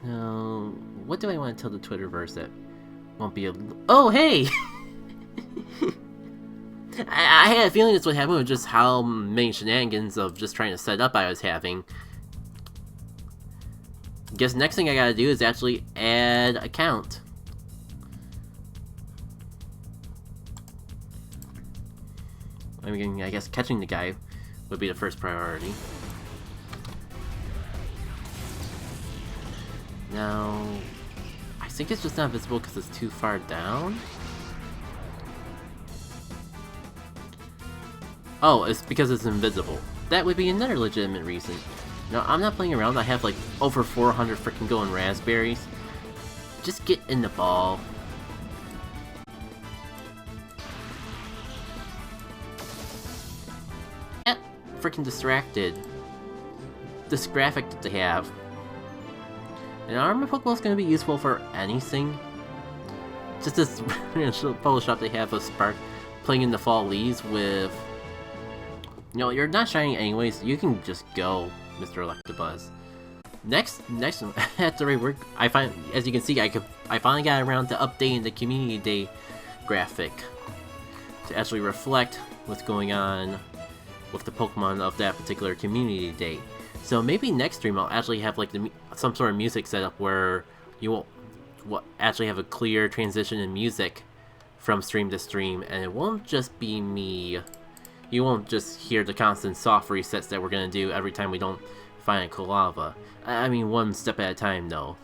So, what do I want to tell the Twitterverse that won't be a... Oh, hey! I had a feeling this would happen with just how many shenanigans of just trying to set up I was having. Guess next thing I gotta do is actually add account. I mean, I guess catching the guy would be the first priority. Now, I think it's just not visible because it's too far down. Oh, it's because it's invisible. That would be another legitimate reason. No, I'm not playing around. I have like over 400 freaking golden raspberries. Just get in the ball. Freaking distracted. This graphic that they have. An armor Pokeball is going to be useful for anything. Just this Photoshop they have of Spark playing in the fall leaves with... You know, you're not shining anyways, you can just go, Mr. Electabuzz. Next at the rework, as you can see, I finally got around to updating the Community Day graphic to actually reflect what's going on with the Pokemon of that particular Community Day. So maybe next stream I'll actually have like some sort of music setup where you will actually have a clear transition in music from stream to stream, and it won't just be me. You won't just hear the constant soft resets that we're gonna do every time we don't find a Quilava. I mean, one step at a time though.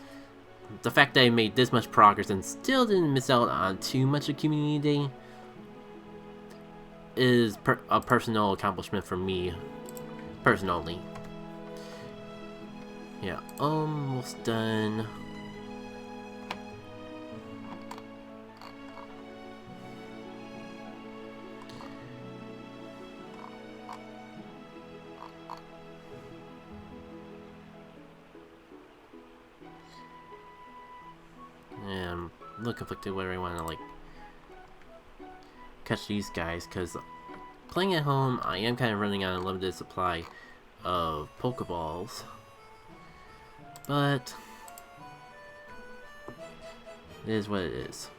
The fact that I made this much progress and still didn't miss out on too much of Community Day is a personal accomplishment for me, personally. Yeah, almost done. And I'm a little conflicted whether I want to like catch these guys, because playing at home I am kind of running on a limited supply of Pokeballs, but it is what it is.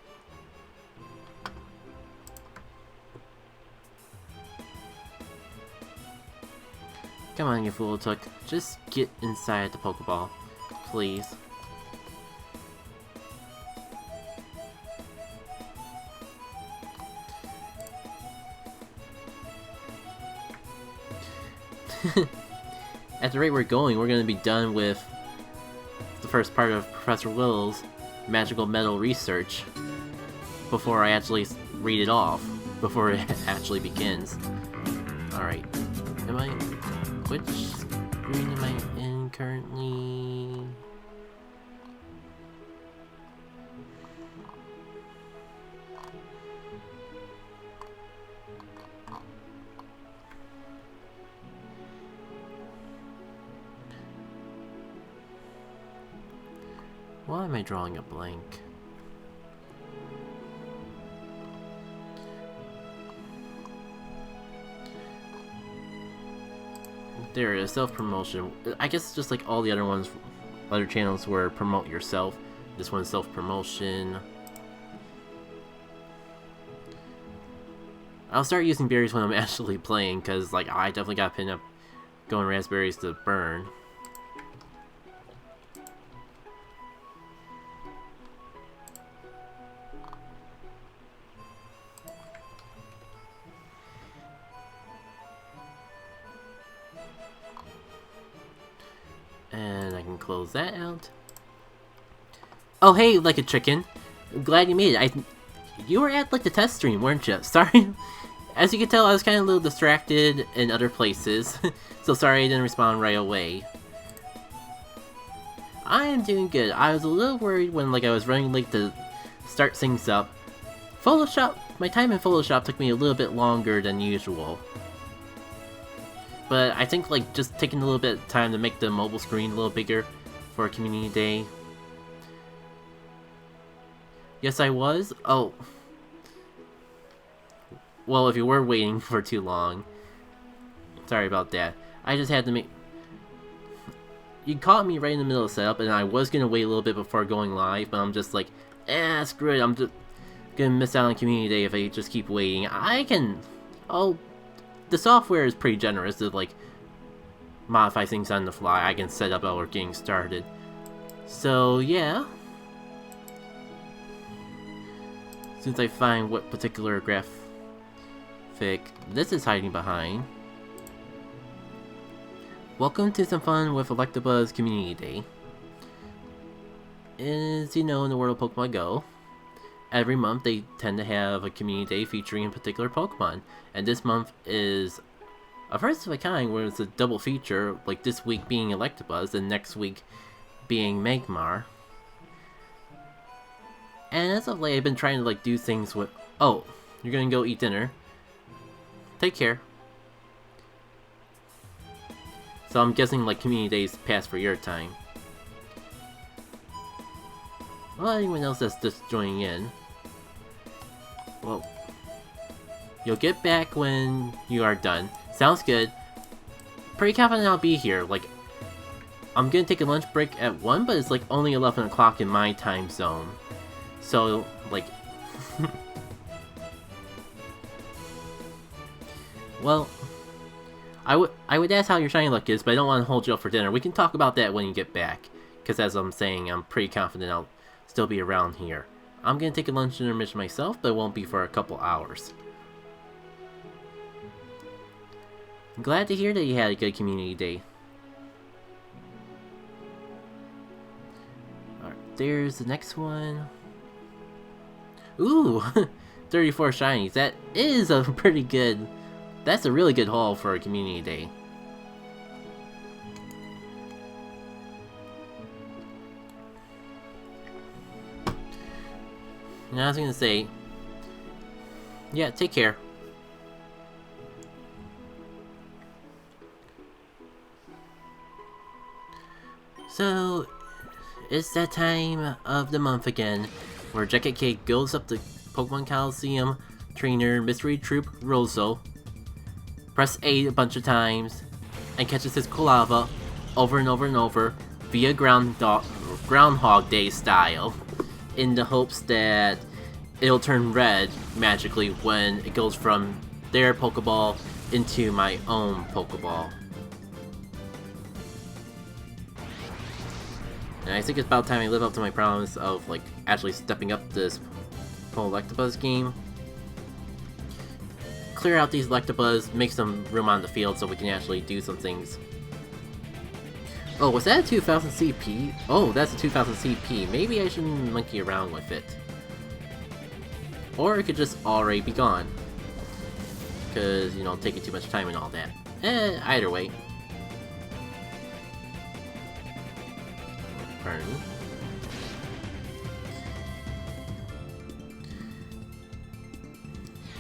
Come on, you fool Took, just get inside the Pokeball, please. At the rate we're going, we're going to be done with the first part of Professor Willow's magical metal research before I actually read it off, before it actually begins. Alright, which screen am I in currently? Why am I drawing a blank? There it is, self-promotion. I guess it's just like all the other ones, other channels where promote yourself. This one's self-promotion. I'll start using berries when I'm actually playing, because like I definitely got pinned up going raspberries to burn. And I can close that out. Oh hey, like a chicken. I'm glad you made it. You were at like the test stream, weren't you? Sorry. As you can tell, I was kind of a little distracted in other places. So sorry I didn't respond right away. I am doing good. I was a little worried when like I was running late to start things up. My time in Photoshop took me a little bit longer than usual. But I think like just taking a little bit of time to make the mobile screen a little bigger for Community Day. Yes, I was? Oh. Well, if you were waiting for too long. Sorry about that. I just had to make... you caught me right in the middle of setup, and I was gonna wait a little bit before going live, but I'm just like, screw it, I'm just gonna miss out on community day if I just keep waiting. The software is pretty generous to like modify things on the fly. I can set up while we're getting started. So yeah. Since I find what particular graphic this is hiding behind. Welcome to some fun with Electabuzz Community Day. As you know, in the world of Pokemon Go, every month they tend to have a community day featuring a particular Pokemon. And this month is a first of a kind where it's a double feature, like this week being Electabuzz and next week being Magmar. And as of late, I've been trying to like do things with... Oh, you're gonna go eat dinner. Take care. So I'm guessing like community days pass for your time. Well, anyone else that's just joining in. Well, you'll get back when you are done. Sounds good. Pretty confident I'll be here. Like, I'm gonna take a lunch break at 1, but it's like only 11 o'clock in my time zone. So, like... well, I would ask how your shiny luck is, but I don't want to hold you up for dinner. We can talk about that when you get back. Because as I'm saying, I'm pretty confident I'll still be around here. I'm gonna take a lunch intermission myself, but it won't be for a couple hours. I'm glad to hear that you had a good community day. Alright, there's the next one. Ooh! 34 shinies. That is a pretty good... That's a really good haul for a community day. And I was gonna say... Yeah, take care. So, it's that time of the month again, where Jacket Cake goes up to Pokemon Coliseum trainer Mystery Troop Rosso, press A a bunch of times, and catches his Quilava over and over and over via Groundhog Day style, in the hopes that it'll turn red magically when it goes from their Pokeball into my own Pokeball. And I think it's about time I live up to my promise of like actually stepping up this whole Electabuzz game. Clear out these Electabuzz, make some room on the field so we can actually do some things. Oh, was that a 2000 CP? Oh, that's a 2000 CP. Maybe I shouldn't monkey around with it. Or it could just already be gone. Because, you know, taking too much time and all that. Either way. Pardon me.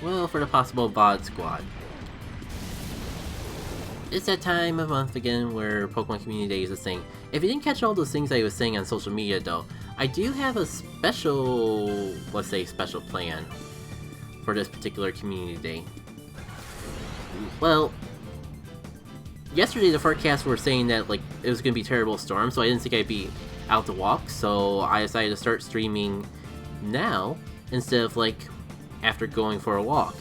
Well, for the possible VOD squad. It's that time of month again where Pokemon Community Day is a thing. If you didn't catch all those things I was saying on social media though, I do have a special, let's say special plan for this particular Community Day. Well, yesterday the forecasts were saying that like it was going to be a terrible storm, so I didn't think I'd be out to walk, so I decided to start streaming now instead of like after going for a walk.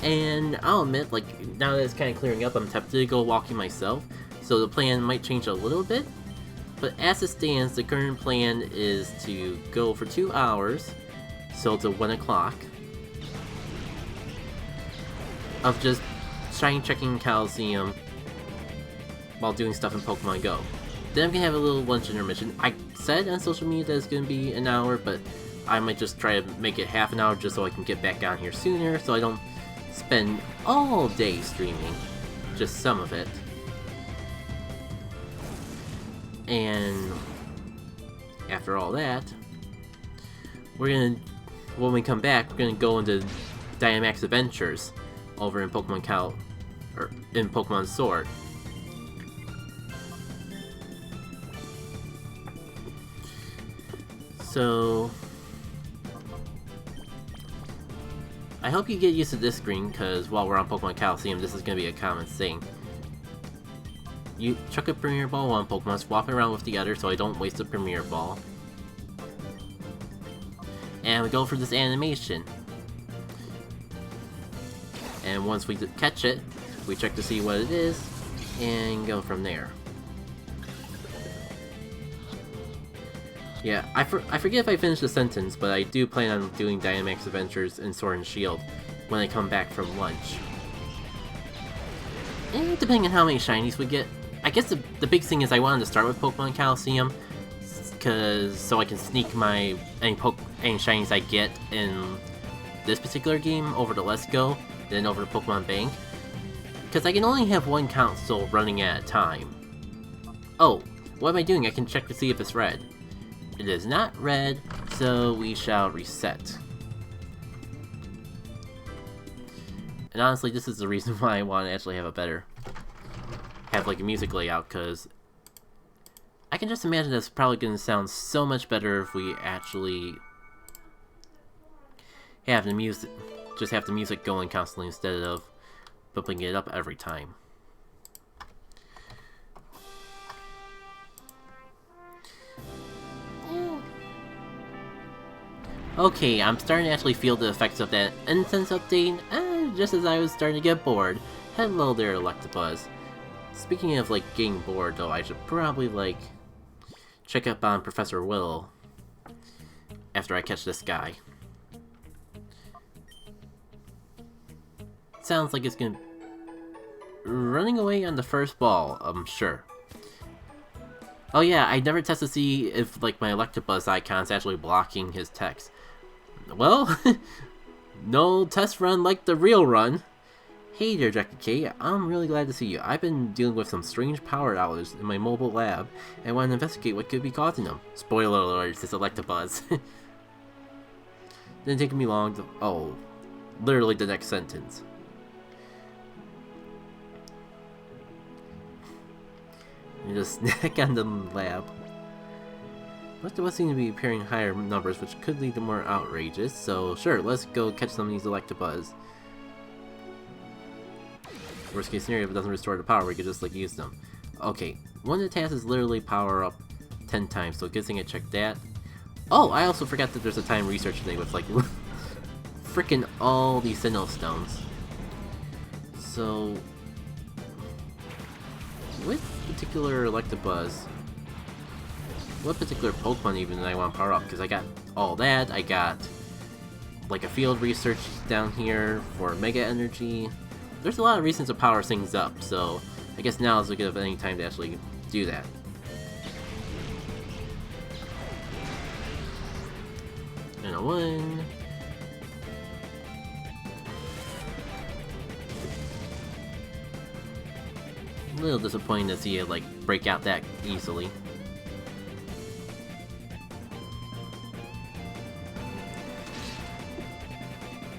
And I'll admit, like, now that it's kind of clearing up, I'm tempted to go walking myself, so the plan might change a little bit. But as it stands, the current plan is to go for 2 hours, so to 1 o'clock, of just shiny checking Coliseum while doing stuff in Pokemon Go. Then I'm gonna have a little lunch intermission. I said on social media that it's gonna be an hour, but I might just try to make it half an hour just so I can get back down here sooner, so I don't spend all day streaming, just some of it. And after all that, when we come back, we're gonna go into Dynamax Adventures over in Pokemon in Pokemon Sword. So I hope you get used to this screen, because while we're on Pokemon Coliseum, this is going to be a common thing. you chuck a Premier Ball one Pokemon, swap it around with the other so I don't waste a Premier Ball. And we go for this animation. And once we catch it, we check to see what it is, and go from there. Yeah, I forget if I finished the sentence, but I do plan on doing Dynamax Adventures in Sword and Shield when I come back from lunch. And depending on how many shinies we get, I guess the big thing is I wanted to start with Pokemon Coliseum, so I can sneak any shinies I get in this particular game over to Let's Go, then over to Pokemon Bank, because I can only have one console running at a time. Oh, what am I doing? I can check to see if it's red. It is not red, so we shall reset. And honestly, this is the reason why I want to actually have like a music layout, because I can just imagine that's probably going to sound so much better if we actually have the music going constantly instead of bumping it up every time. Okay, I'm starting to actually feel the effects of that incense update, just as I was starting to get bored. Hello there, Electabuzz. Speaking of, like, getting bored, though, I should probably, like, check up on Professor Willow after I catch this guy. Sounds like it's gonna... running away on the first ball, I'm sure. Oh yeah, I never tested to see if, like, my Electabuzz icon's actually blocking his text. Well, no test run like the real run. Hey there, Jackie K. I'm really glad to see you. I've been dealing with some strange power outages in my mobile lab, and I want to investigate what could be causing them. Spoiler alert, it's Electabuzz. Didn't take me long to... oh, literally the next sentence. You just snack on the lab. Electabuzz seem to be appearing in higher numbers, which could lead to more outrages, so sure, let's go catch some of these Electabuzz. Worst case scenario, if it doesn't restore the power, we could just, like, use them. Okay, one of the tasks is literally power up 10 times, so good thing I checked that. Oh, I also forgot that there's a time research today with, like, freaking all these Sinnoh Stones. So... with particular Electabuzz, what particular Pokemon even did I want to power up? Because I got all that, I got like a field research down here for Mega Energy. There's a lot of reasons to power things up, so I guess now is a good of any time to actually do that. And a 1. A little disappointing to see it, like, break out that easily.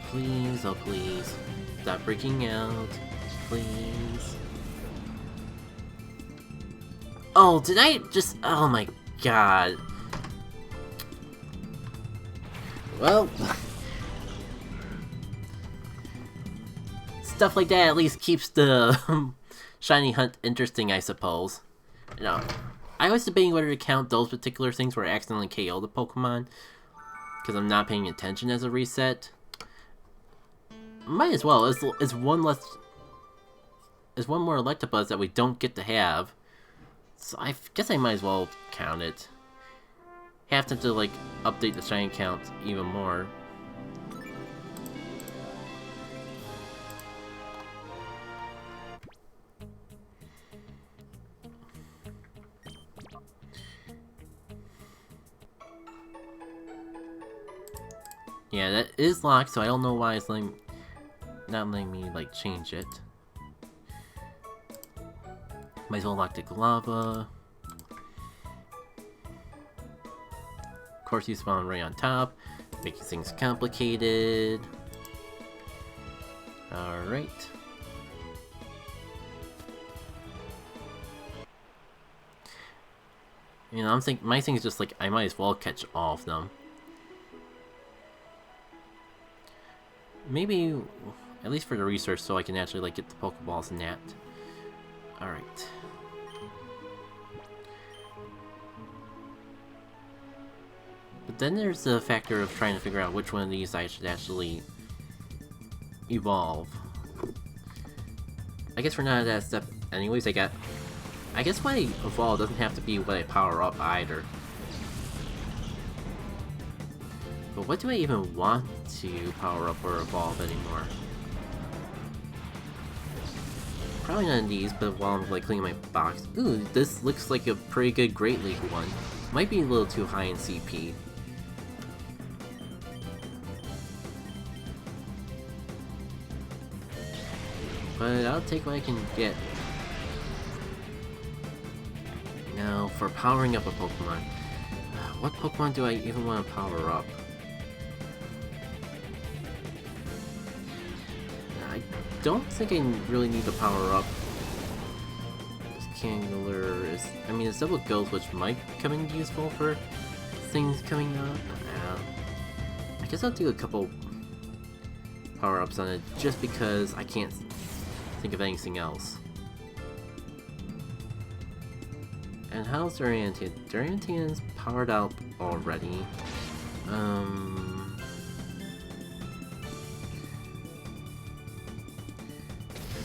Please, oh please. Stop breaking out. Please. Oh, did I just... oh my god. Well... stuff like that at least keeps the... shiny hunt interesting, I suppose. You know, I was debating whether to count those particular things where I accidentally KO'd the Pokemon, because I'm not paying attention as a reset. Might as well. It's one less... it's one more Electabuzz that we don't get to have. So I guess I might as well count it. Have to like update the shiny count even more. Yeah, that is locked, so I don't know why it's not letting me, like, change it. Might as well lock the Quilava. Of course, you spawn right on top, making things complicated. Alright. You know, my thing is just like, I might as well catch all of them. Maybe, at least for the research, so I can actually, like, get the Pokeballs and that. Alright. then there's the factor of trying to figure out which one of these I should actually evolve. I guess we're not at that step anyways. I guess what I evolve doesn't have to be what I power up either. But what do I even want to power up or evolve anymore? Probably none of these, but while I'm like cleaning my box. Ooh, this looks like a pretty good Great League one. Might be a little too high in CP. But I'll take what I can get. Now, for powering up a Pokemon. What Pokemon do I even want to power up? I don't think I really need to power up. This Kangler is... I mean, it's double Ghost, which might come in useful for things coming up. I guess I'll do a couple power-ups on it, just because I can't think of anything else. And how's Durantine? Durantine's powered up already.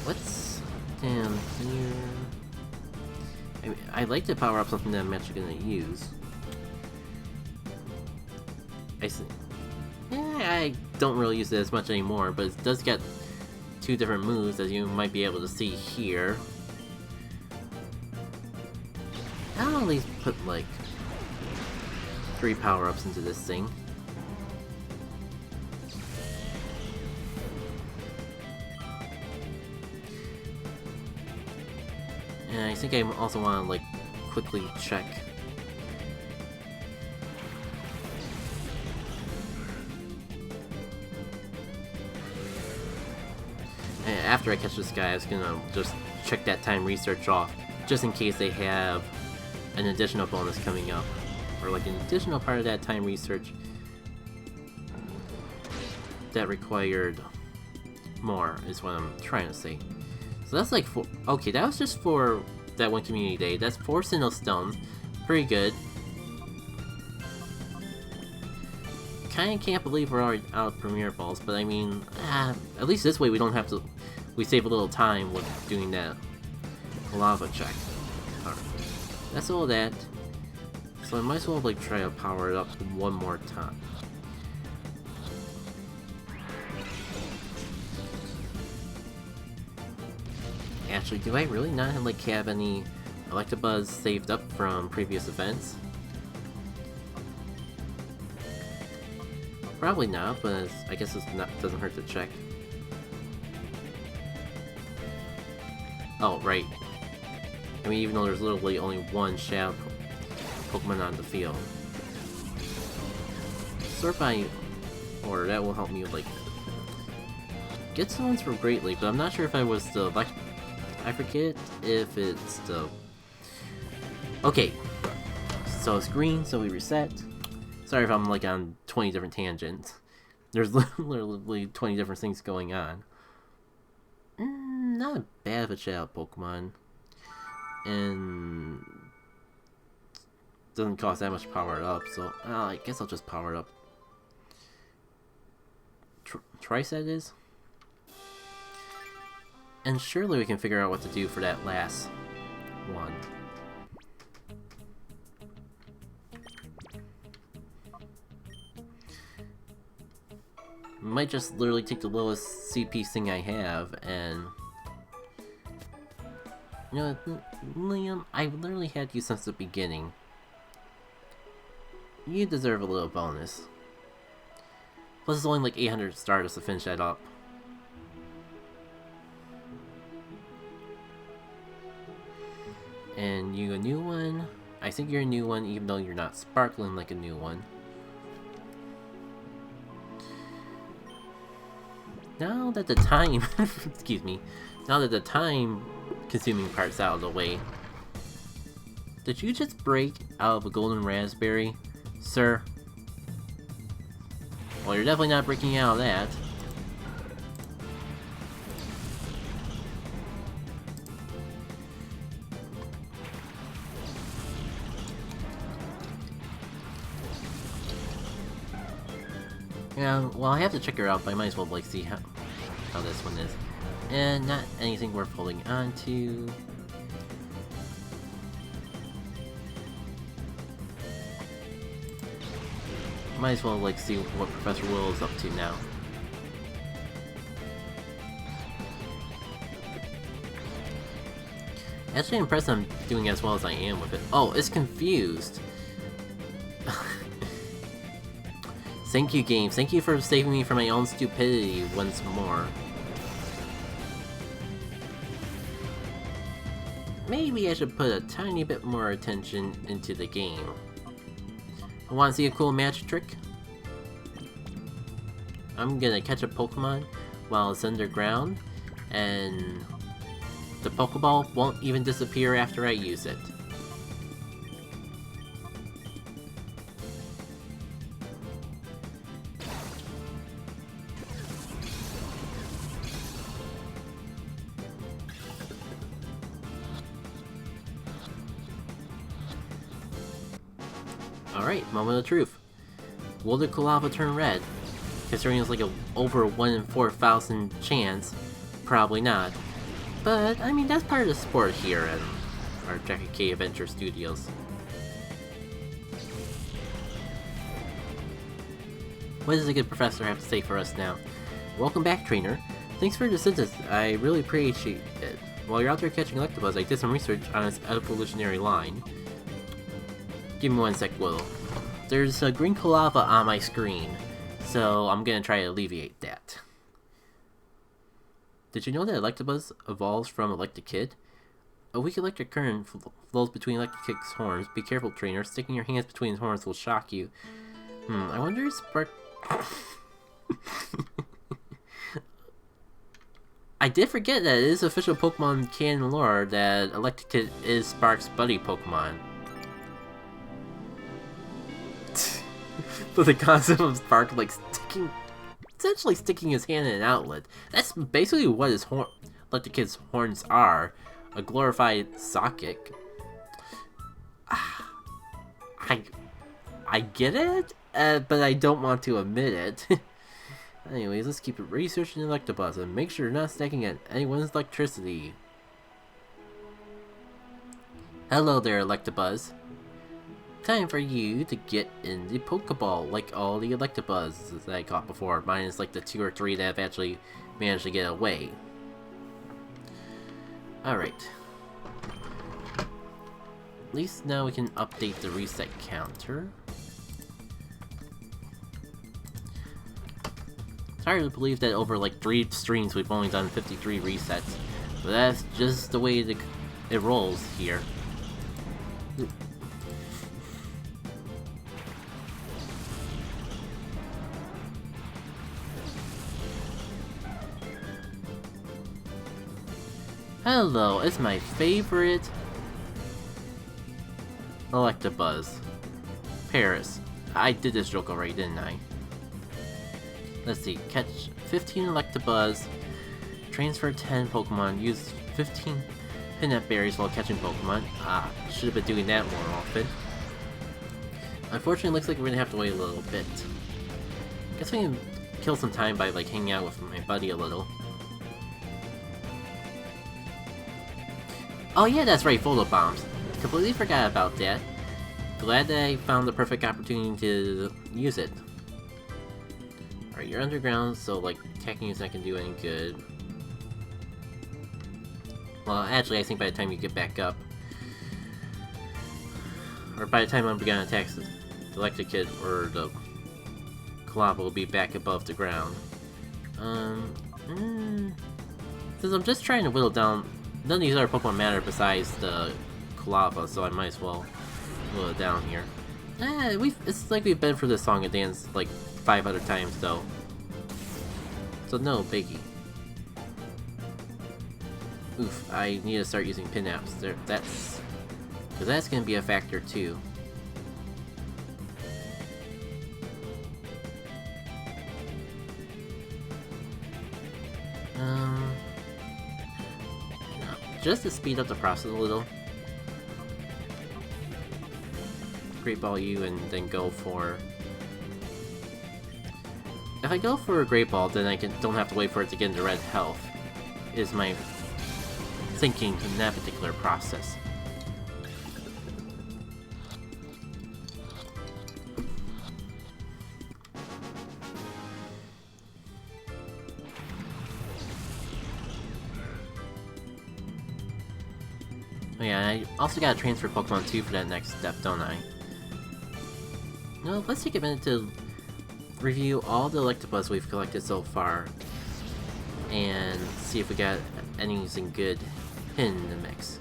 What's down here? I mean, I'd like to power up something that I'm actually gonna use. I don't really use it as much anymore, but it does get two different moves, as you might be able to see here. I'll at least put like 3 power-ups into this thing. And I think I also want to like quickly check. And after I catch this guy, I was gonna just check that time research off, just in case they have an additional bonus coming up, or like an additional part of that time research that required more, is what I'm trying to say. So that's like 4. Okay, that was just for that one community day. That's 4 Sinnoh Stones. Pretty good. Kinda can't believe we're already out of Premier Balls, but I mean, at least this way we don't have to. We save a little time with doing that lava check. Alright. That's all that. So I might as well like try to power it up one more time. Actually, do I really not like have any Electabuzz saved up from previous events? Probably not, but I guess it doesn't hurt to check. Oh, right. I mean, even though there's literally only one Shadow Pokemon on the field. Sort by order, that will help me like get some ones for Great League, but I'm not sure if I was the I forget if it's the... Okay, so it's green, so we reset. Sorry if I'm like on 20 different tangents. There's literally 20 different things going on. Not bad of a Shadow Pokemon. And doesn't cost that much power up, so I guess I'll just power it up. Trice that is? And surely we can figure out what to do for that last one. Might just literally take the lowest CP thing I have and... You know, Liam, I've literally had you since the beginning. You deserve a little bonus. Plus it's only like 800 Stardust to finish that up. And you a new one? I think you're a new one even though you're not sparkling like a new one. Now that the time... excuse me. Now that the time consuming part's out of the way. Did you just break out of a golden raspberry, sir? Well, you're definitely not breaking out of that. Yeah, well, I have to check her out, but I might as well like see how this one is. And not anything worth holding on to. Might as well like see what Professor Willow is up to now. Actually impressed I'm doing as well as I am with it. Oh, it's confused. Thank you, game. Thank you for saving me from my own stupidity once more. Maybe I should put a tiny bit more attention into the game. Want to see a cool magic trick? I'm gonna catch a Pokemon while it's underground, and the Pokeball won't even disappear after I use it. Alright, moment of truth. Will the Quilava turn red? Considering it's like a over 1 in 4,000 chance, probably not. But, I mean, that's part of the sport here at our Jackie K Adventure Studios. What does a good professor have to say for us now? Welcome back, trainer. Thanks for the assistance, I really appreciate it. While you're out there catching Electabuzz, I did some research on its evolutionary line. Give me one sec, Willow. There's a green Quilava on my screen, so I'm gonna try to alleviate that. Did you know that Electabuzz evolves from Electakid? A weak electric current flows between Electakid's horns. Be careful, trainer. Sticking your hands between his horns will shock you. I wonder if Spark... I did forget that it is official Pokemon canon lore that Electakid is Spark's buddy Pokemon. But the concept of Spark, like, essentially sticking his hand in an outlet. That's basically what his Electakid's horns are. A glorified socket. I get it, but I don't want to admit it. Anyways, let's keep researching Electabuzz and make sure you're not stacking at anyone's electricity. Hello there, Electabuzz. Time for you to get in the Pokeball, like all the Electabuzzes that I caught before, minus like the 2 or 3 that have actually managed to get away. Alright. At least now we can update the reset counter. It's hard to believe that over like 3 streams we've only done 53 resets, but that's just the way it rolls here. Hello, it's my favorite Electabuzz. Paris. I did this joke already, didn't I? Let's see, catch 15 Electabuzz, transfer 10 Pokemon, use 15 peanut berries while catching Pokemon. Should have been doing that more often. Unfortunately, it looks like we're gonna have to wait a little bit. Guess we can kill some time by like hanging out with my buddy a little. Oh yeah, that's right, photo bombs. Completely forgot about that. Glad that I found the perfect opportunity to use it. Alright, you're underground, so like attacking is not gonna do any good. Well, actually, I think by the time you get back up, or by the time I'm gonna attack the Electakid or the Quilava will be back above the ground. Since I'm just trying to whittle down. None of these other Pokemon matter besides the Quilava, so I might as well whittle it down here. It's like we've been through this song and dance like 5 other times though. So no biggie. Oof, I need to start using pin apps. Because that's gonna be a factor too. Just to speed up the process a little. Great Ball you and then go for If I go for a Great Ball, then I don't have to wait for it to get into red health, is my thinking in that particular process. Oh yeah, I also gotta transfer Pokemon too for that next step, don't I? No, let's take a minute to review all the Electabuzz we've collected so far, and see if we got anything good hidden in the mix.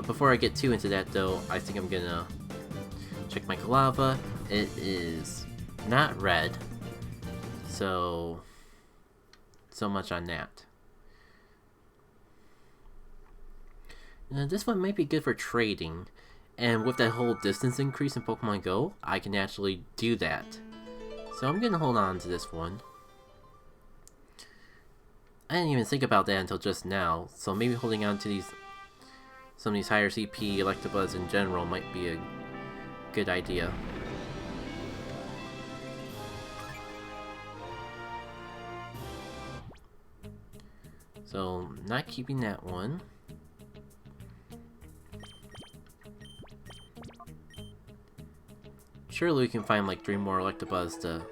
Before I get too into that though, I think I'm gonna check my Quilava. It is not red, so much on that. Now, this one might be good for trading, and with that whole distance increase in Pokemon Go, I can actually do that. So I'm gonna hold on to this one. I didn't even think about that until just now, so maybe holding on to some of these higher CP Electabuzz in general might be a good idea. So, not keeping that one. Surely we can find like 3 more Electabuzz to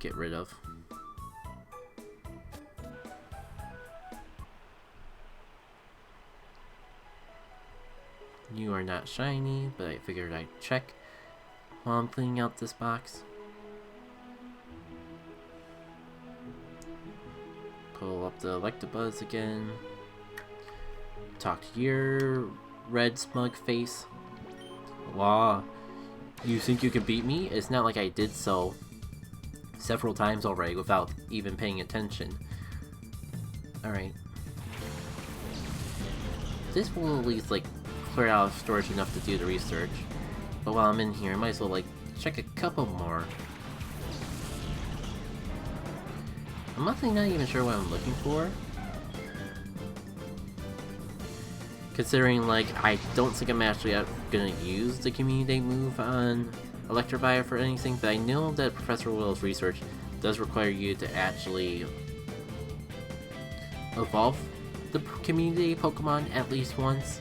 get rid of. You are not shiny, but I figured I'd check while I'm cleaning out this box. Pull up the Electabuzz again. Talk to your red smug face. Wow. You think you can beat me? It's not like I did so several times already without even paying attention. Alright. This will at least like clear out of storage enough to do the research. But while I'm in here, I might as well like check a couple more. I'm honestly not even sure what I'm looking for. Considering, like, I don't think I'm actually gonna use the Community Day move on Electivire for anything, but I know that Professor Willow's research does require you to actually evolve the Community Day Pokemon at least once.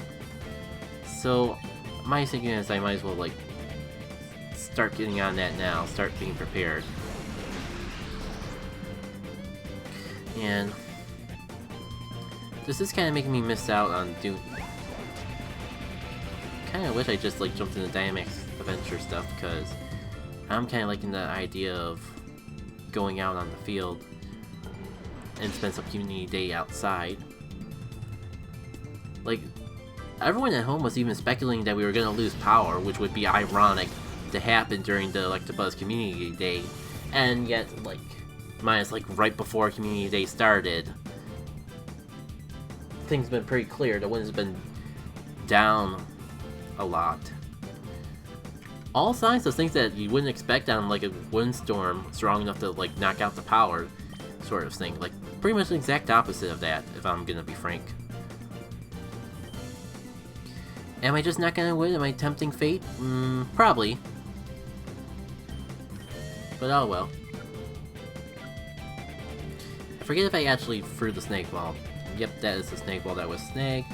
So, my thinking is I might as well, like, start getting on that now, start being prepared. And this is kind of making me miss out on doing. Kind of wish I just like jumped into Dynamax Adventure stuff, because I'm kind of liking the idea of going out on the field and spend some Community Day outside. Like, everyone at home was even speculating that we were gonna lose power, which would be ironic to happen during the Electabuzz Community Day, and yet, like, minus like right before Community Day started, things have been pretty clear. The wind's been down a lot. All signs of things that you wouldn't expect on like a windstorm strong enough to like knock out the power sort of thing. Like pretty much the exact opposite of that, if I'm gonna be frank. Am I just not gonna win? Am I tempting fate? Probably. But oh well. I forget if I actually threw the snake ball. Yep, that is the snake ball that was snagged.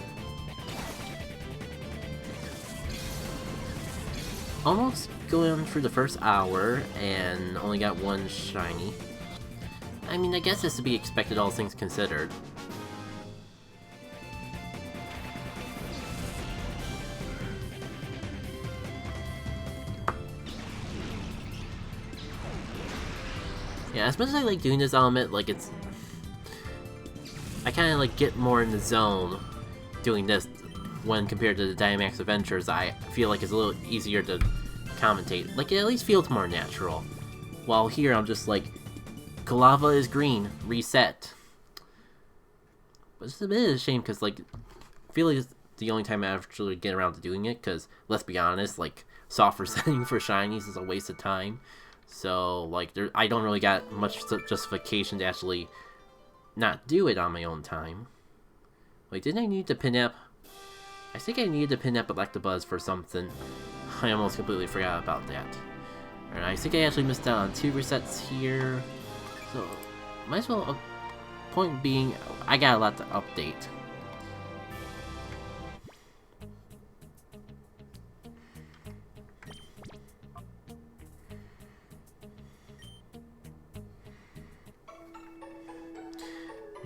Almost going through the first hour and only got one shiny. I mean, I guess this to be expected, all things considered. Yeah, as much as I like doing this element, like it's... I kind of like get more in the zone doing this when compared to the Dynamax Adventures. I feel like it's a little easier to commentate. Like, it at least feels more natural. While here, I'm just like, Quilava is green, reset. But it's a bit of a shame, because, like, I feel like it's the only time I actually get around to doing it, because, let's be honest, like, soft resetting for shinies is a waste of time. So, like, I don't really got much justification to actually not do it on my own time. Wait, didn't I need to pin up? I think I needed to pin up Electabuzz for something. I almost completely forgot about that. Alright, I think I actually missed out on 2 resets here. So, might as well... point being, I got a lot to update.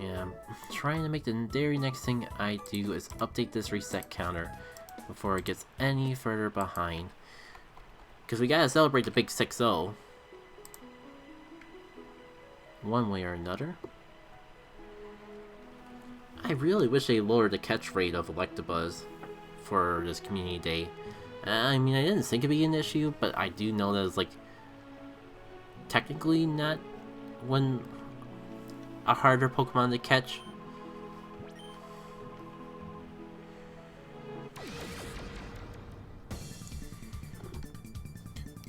Yeah, I'm trying to make the very next thing I do is update this reset counter before it gets any further behind. Because we gotta celebrate the big 6-0. One way or another. I really wish they lowered the catch rate of Electabuzz for this community day. I mean, I didn't think it'd be an issue, but I do know that it's like technically not one a harder Pokemon to catch.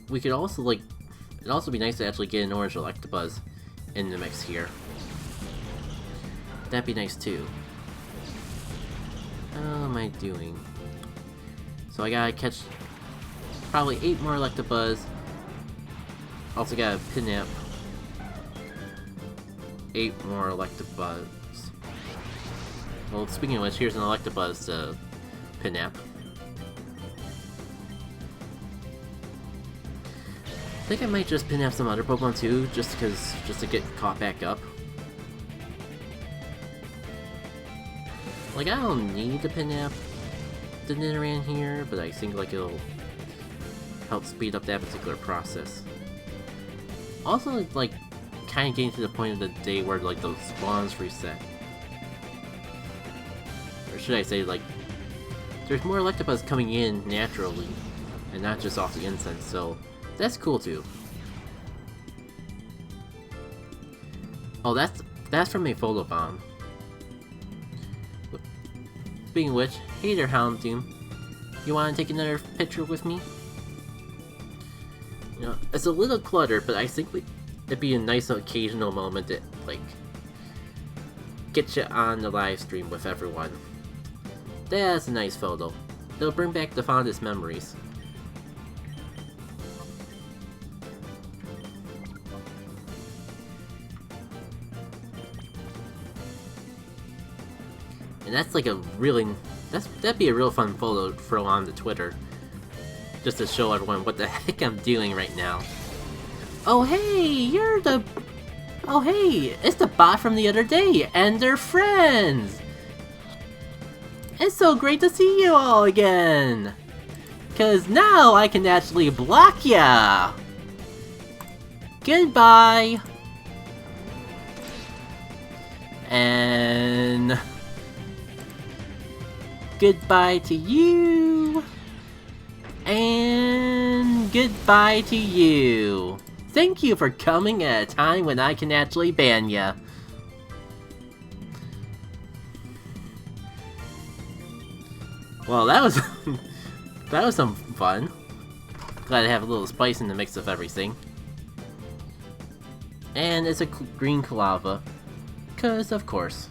We could also like, it'd also be nice to actually get an orange Electabuzz in the mix here. That'd be nice too. How am I doing? So I gotta catch probably 8 more Electabuzz. Also gotta Pinap 8 more Electabuzz. Well, speaking of which, here's an Electabuzz to Pinap. I think I might just Pinap some other Pokemon too, just to get caught back up. Like, I don't need to Pinap the Nidoran here, but I think like it'll help speed up that particular process. Also, like, kind of getting to the point of the day where like those spawns reset. Or should I say, like, there's more Electabuzz coming in naturally, and not just off the incense, so that's cool too. Oh, that's from a Photobomb. Speaking of which, hey there, Houndoom. You want to take another picture with me? You know, it's a little cluttered, but I think it'd be a nice occasional moment to, like, get you on the live stream with everyone. That's a nice photo. It'll bring back the fondest memories. And that's like a really... that'd be a real fun photo to throw on the Twitter. Just to show everyone what the heck I'm doing right now. Oh hey, you're the... oh hey, it's the bot from the other day, and they're friends! It's so great to see you all again! Cause now I can actually block ya! Goodbye! And... goodbye to you! And goodbye to you! Thank you for coming at a time when I can actually ban ya. Well, that was that was some fun. Glad to have a little spice in the mix of everything. And it's a green Quilava, 'cause of course.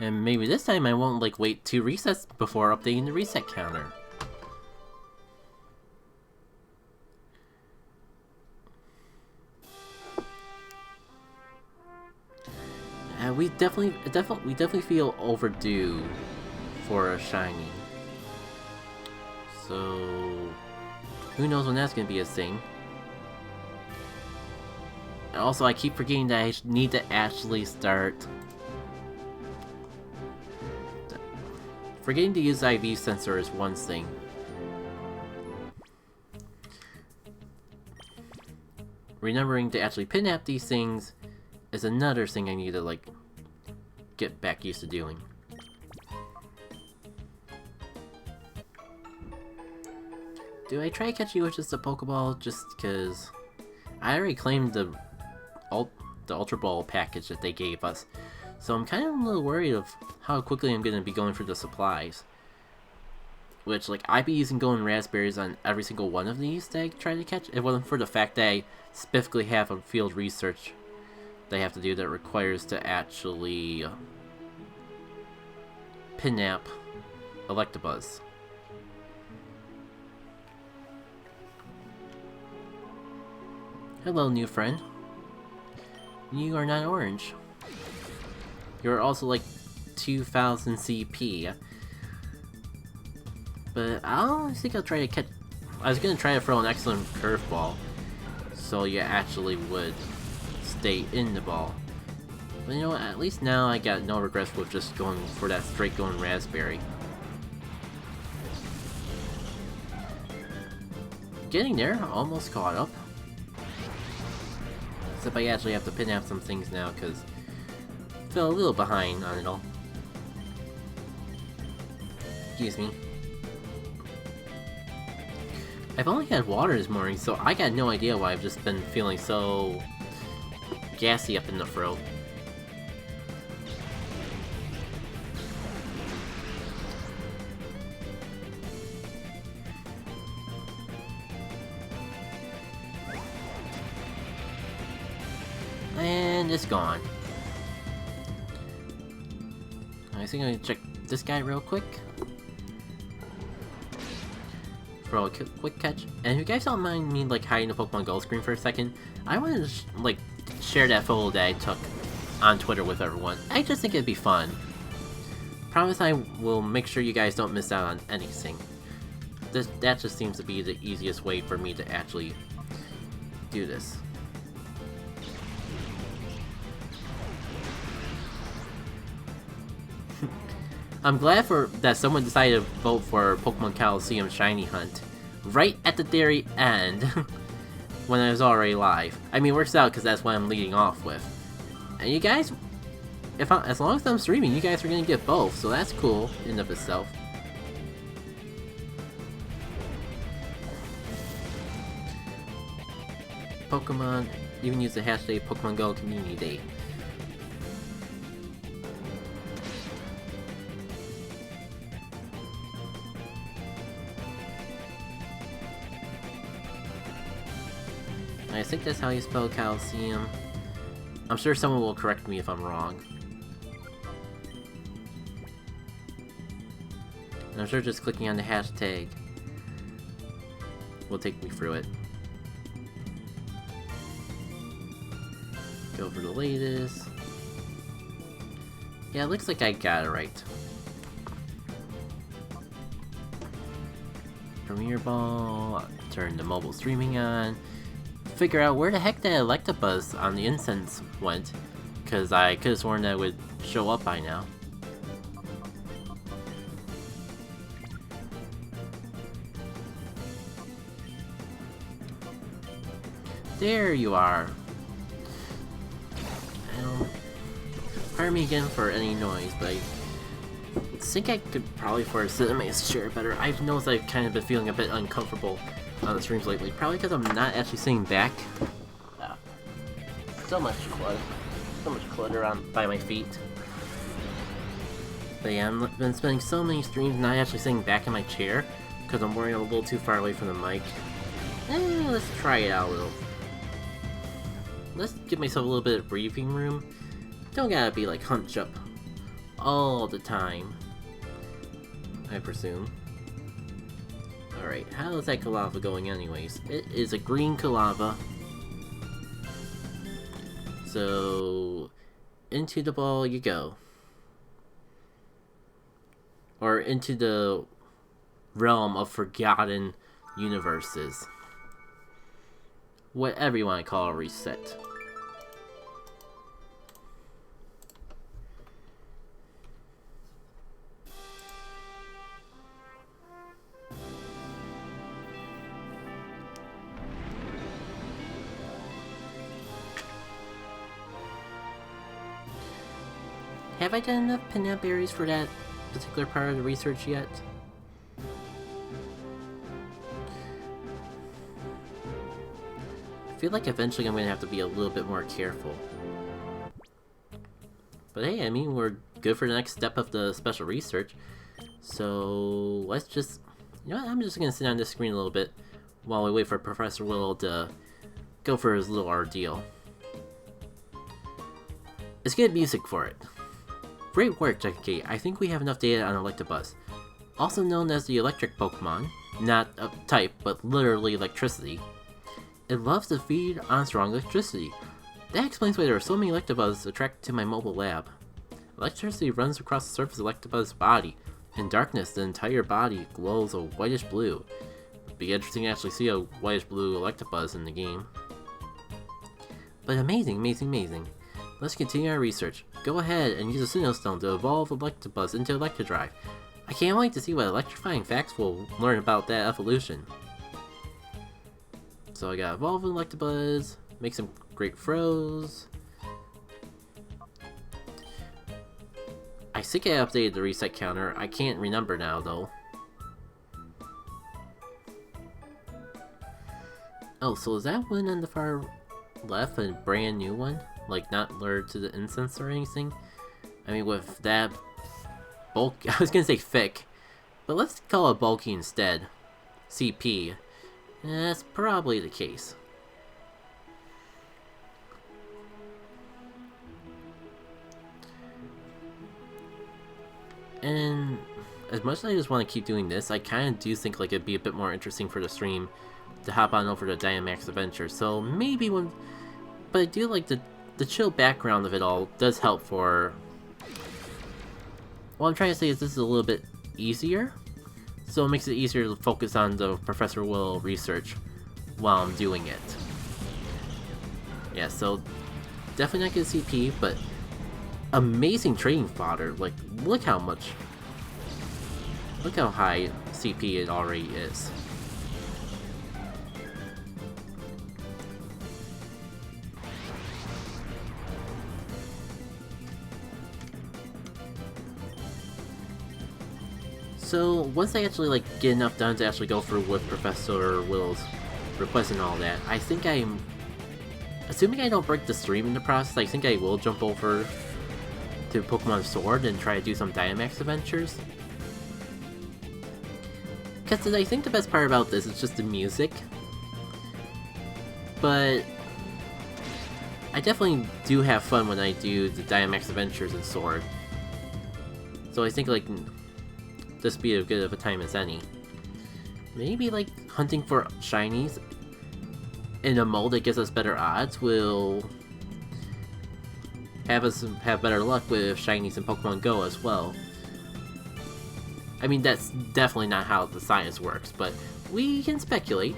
And maybe this time I won't like wait 2 resets before updating the reset counter. We definitely feel overdue for a shiny. So who knows when that's gonna be a thing. And also, I keep forgetting that I need to actually start. Forgetting to use IV sensor is one thing. Remembering to actually Pinap these things is another thing I need to, like, get back used to doing. Do I try to catch you with just a Pokeball just because I already claimed the Ultra Ball package that they gave us, so I'm kind of a little worried of how quickly I'm going to be going through the supplies. Which, like, I'd be using golden raspberries on every single one of these that I try to catch. If it wasn't for the fact that I specifically have a field research they have to do that requires to actually pinap Electabuzz. Hello, new friend. You are not orange. You're also like 2000 CP. But I think I'll try to catch... I was gonna try to throw an excellent curveball, so you actually would stay in the ball. But you know what, at least now I got no regrets with just going for that straight going raspberry. Getting there, almost caught up. Except I actually have to pin out some things now because I fell a little behind on it all. Excuse me. I've only had water this morning, so I got no idea why I've just been feeling so gassy up in the throat. And it's gone. I think I'm gonna check this guy real quick. For a quick catch. And if you guys don't mind me like hiding the Pokemon Go screen for a second, I want to like share that photo that I took on Twitter with everyone. I just think it'd be fun. Promise I will make sure you guys don't miss out on anything. That just seems to be the easiest way for me to actually do this. I'm glad that someone decided to vote for Pokemon Coliseum Shiny Hunt right at the very end when I was already live. I mean, it works out because that's what I'm leading off with. And you guys, as long as I'm streaming, you guys are gonna get both, so that's cool in and of itself. Pokemon, even use the hashtag Pokemon Go Community Day. I think that's how you spell Coliseum. I'm sure someone will correct me if I'm wrong. And I'm sure just clicking on the hashtag will take me through it. Go over the latest. Yeah, it looks like I got it right. Premiere Ball, turn the mobile streaming on. Figure out where the heck that Electabuzz on the incense went, because I could have sworn that it would show up by now. There you are. Pardon me again for any noise, but I think I could probably sit in my chair better. I've noticed I've kind of been feeling a bit uncomfortable on the streams lately, probably because I'm not actually sitting back. So much clutter on by my feet. But yeah, I've been spending so many streams not actually sitting back in my chair because I'm worried I'm a little too far away from the mic. Let's try it out a little. Let's give myself a little bit of breathing room. Don't gotta be like hunched up all the time, I presume. Alright, how is that Quilava going anyways? It is a green Quilava. So, into the ball you go. Or into the realm of forgotten universes. Whatever you want to call a reset. Have I done enough pinap berries for that particular part of the research yet? I feel like eventually I'm going to have to be a little bit more careful. But hey, I mean, we're good for the next step of the special research. So let's just You know what, I'm just gonna sit on this screen a little bit while we wait for Professor Willow to go for his little ordeal. Let's get music for it. Great work, JK. I think we have enough data on Electabuzz, also known as the electric Pokemon, not a type, but literally electricity. It loves to feed on strong electricity. That explains why there are so many Electabuzz attracted to my mobile lab. Electricity runs across the surface of Electabuzz's body. In darkness, the entire body glows a whitish blue. It'd be interesting to actually see a whitish blue Electabuzz in the game. But amazing, amazing, amazing. Let's continue our research. Go ahead and use a Sinnoh Stone to evolve Electabuzz into Electrodrive. I can't wait to see what electrifying facts we'll learn about that evolution. So I got evolve Electabuzz, make some great throws. I think I updated the reset counter. I can't remember now though. Oh, so is that one on the far left a brand new one? Like, not lured to the incense or anything? I mean, with that bulk, I was gonna say thick, but let's call it bulky instead. CP. That's probably the case. And as much as I just want to keep doing this, I kind of do think like it'd be a bit more interesting for the stream to hop on over to Dynamax Adventure. So maybe when, but I do like the chill background of it all does help for. What I'm trying to say is this is a little bit easier, so it makes it easier to focus on the Professor Willow research while I'm doing it. Yeah, so definitely not good CP, but amazing trading fodder. Like, look how high CP it already is. So once I actually like get enough done to actually go through with Professor Willow's request and all that, I think I'm assuming I don't break the stream in the process. I think I will jump over to Pokemon Sword and try to do some Dynamax adventures. Because I think the best part about this is just the music. But I definitely do have fun when I do the Dynamax adventures in Sword. So I think like this would be as good of a time as any. Maybe like hunting for shinies in a mold that gives us better odds will have us have better luck with shinies in Pokemon Go as well. I mean, that's definitely not how the science works, but we can speculate.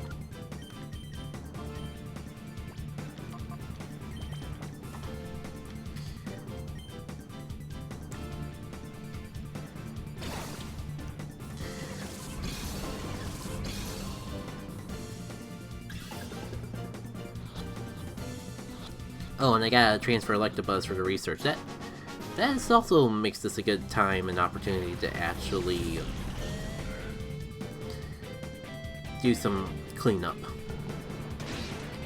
Oh, and I gotta transfer Electabuzz for the research. That also makes this a good time and opportunity to actually do some cleanup.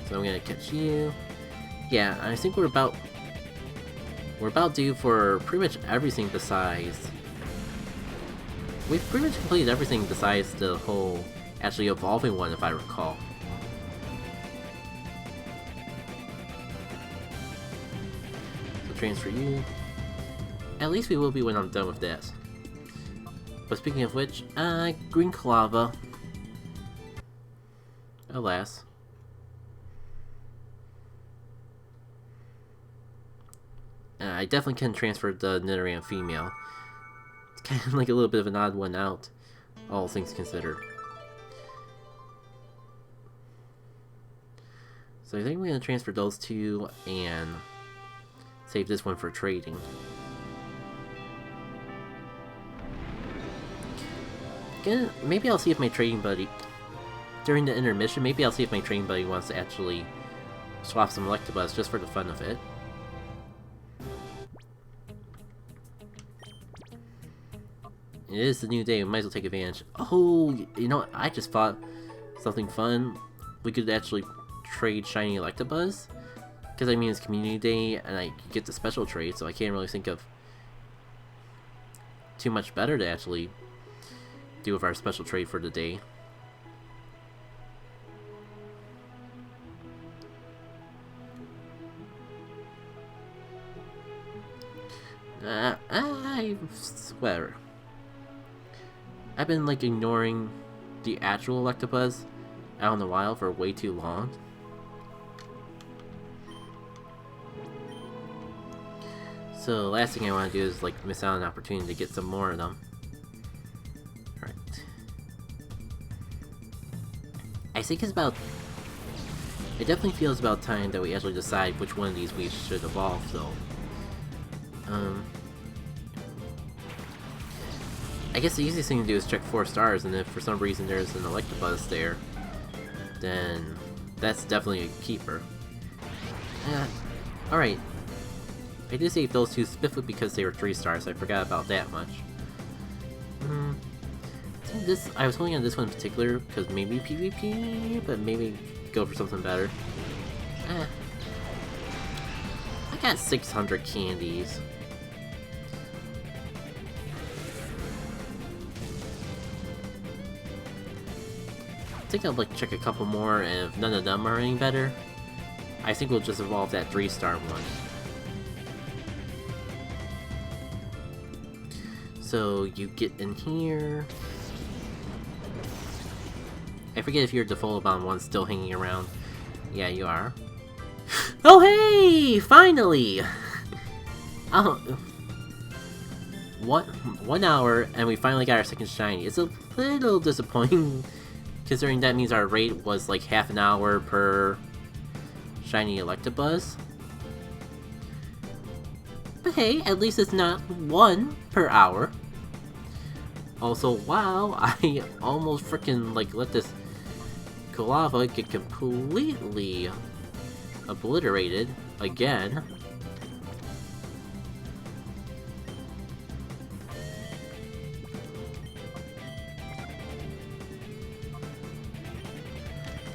So I'm gonna catch you. Yeah, I think we're about due for pretty much everything besides. We've pretty much completed everything besides the whole actually evolving one, if I recall. Transfer you. At least we will be when I'm done with this. But speaking of which, Green Quilava. Alas. I definitely can transfer the Nidoran female. It's kind of like a little bit of an odd one out, all things considered. So I think we're going to transfer those two and save this one for trading. Again, maybe I'll see if my trading buddy, during the intermission, maybe I'll see if my trading buddy wants to actually swap some Electabuzz just for the fun of it. It is the new day, we might as well take advantage. Oh, you know what? I just thought something fun. We could actually trade shiny Electabuzz. Because I mean it's community day and I get the special trade, so I can't really think of too much better to actually do with our special trade for the day. I swear, I've been like ignoring the actual Electabuzz out in the wild for way too long. So the last thing I want to do is like miss out on an opportunity to get some more of them. Alright. I think it's about... It definitely feels about time that we actually decide which one of these we should evolve, though. I guess the easiest thing to do is check 4 stars, and if for some reason there's an Electabuzz there, then that's definitely a keeper. Alright. I did save those two specifically because they were 3 stars, so I forgot about that much. I was holding on this one in particular because maybe PvP, but maybe go for something better. I got 600 candies. I think I'll like check a couple more, and if none of them are any better, I think we'll just evolve that 3-star one. So you get in here. I forget if your Defolibon one's still hanging around. Yeah, you are. Oh hey! Finally! Oh, 1 hour and we finally got our second shiny. It's a little disappointing considering that means our rate was like half an hour per shiny Electabuzz. But hey, at least it's not 1 per hour. Also, wow, I almost freaking like let this Quilava get completely obliterated again.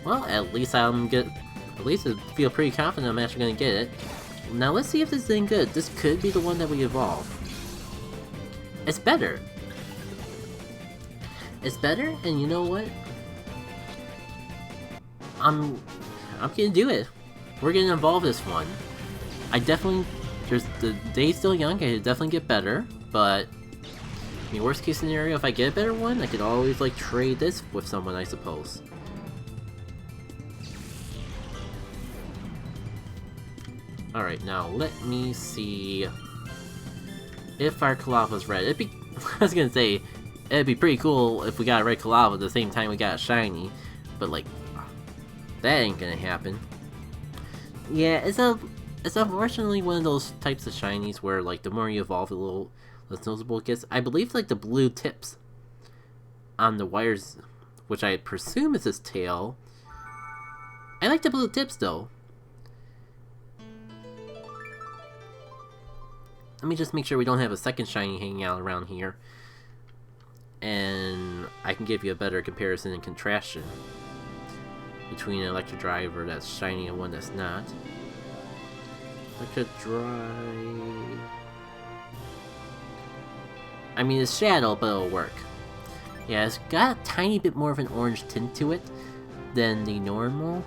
Well, at least I feel pretty confident I'm actually gonna get it. Now let's see if this is any good. This could be the one that we evolve. It's better. It's better, and you know what? I'm gonna do it. We're gonna evolve this one. The day's still young, I could definitely get better, but I mean, worst case scenario, if I get a better one, I could always like trade this with someone, I suppose. Alright, now let me see if our Quilava's red. I was gonna say, it'd be pretty cool if we got a red Quilava at the same time we got a shiny, but like, that ain't gonna happen. Yeah, it's unfortunately one of those types of shinies where like the more you evolve, the little less noticeable it gets. I believe like the blue tips on the wires, which I presume is his tail. I like the blue tips though. Let me just make sure we don't have a second shiny hanging out around here. And I can give you a better comparison and contrastion between an Electrodrive that's shiny and one that's not. Electrodrive... I mean, it's Shadow, but it'll work. Yeah, it's got a tiny bit more of an orange tint to it than the normal